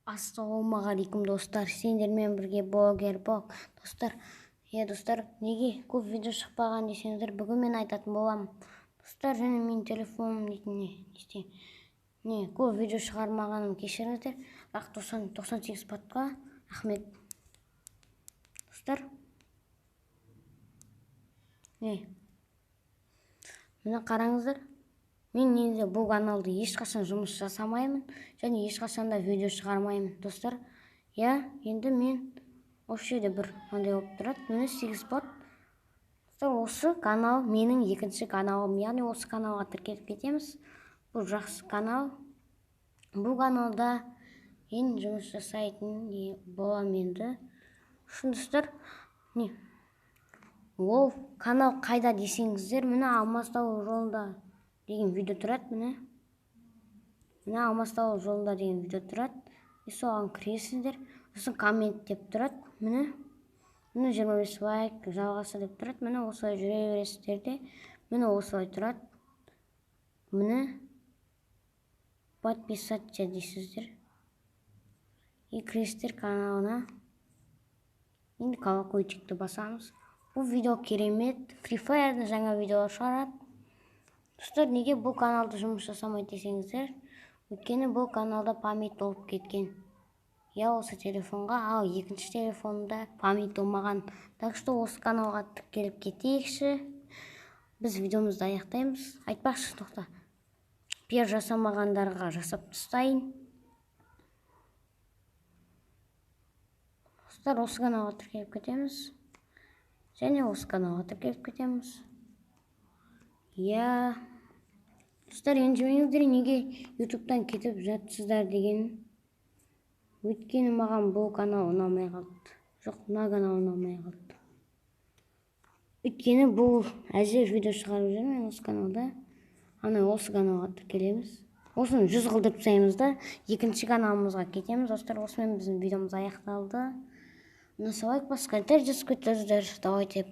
Ассалаумағалейкум достар, сендермен бірге блогер Бог. Достар, неге көп видео шықпаған десеңіздер, бүгін мен айтатын боламын. Достар, және мен телефоным көп видео шығармағаным кешіріңіздер, бірақ 98 батқа рахмет. Достар, міне қараңыздар. Мен негізі бұл каналды ешқашан жұмыс жасамаймын және ешқашан да видео шығармаймын, достар. Енді мен осы жерде бір мынандай болып тұрады. Міне 8 бот. Достар, осы канал менің екінші каналым. Яғни осы каналға тіркеліп кетеміз. Бұл жақсы канал. Бұл каналда мен жұмыс жасайтын боламын енді. Достар, ол канал қайда десеңіздер, міне Алмастау жолында деген видео тұрады, міне Алмастау жолында деген видео тұрады. Соған кіресіздер, сосын коммент деп тұрады, міне 25 лайк жалғасы деп тұрады, міне осылай жүре бересіздер де, міне осылай тұрады, міне подписаться дейсіздер и кіресіздер каналына. Енді колокольчикті басамыз. Бұл видео керемет, Free Fire'да жаңа видео шығарады. Достар, неге бұл каналды жұмыс жасамайды десеңіздер, өйткені бұл каналда память болып кеткен. Осы телефонға, ал екінші телефонда память болмаған. Так что осы каналға тіркеліп кетейікші. Біз видеомызды аяқтаймыз. Айтпақшы, тоқта. Пер жасамағандарға жасап тастайын. Достар, осы каналға тіркеліп кетеміз. Және осы каналға тіркеліп кетеміз. Достар, ренжімеңіздер, неге ютубтан кетіп жатсыздар деген. Өйткені маған бұл канал ұнамай қалды. Жоқ, мына канал ұнамай қалды. Өйткені бұл әзір видео шығарып жүрмін осы каналда. Осы каналға тіркелеміз. Осыны 100 қылдырып тастаймыз да, екінші каналымызға кетеміз. Достар, осымен біздің видеомыз аяқталды. Лайк басып комментарий жазып кетіңіздер. Давайте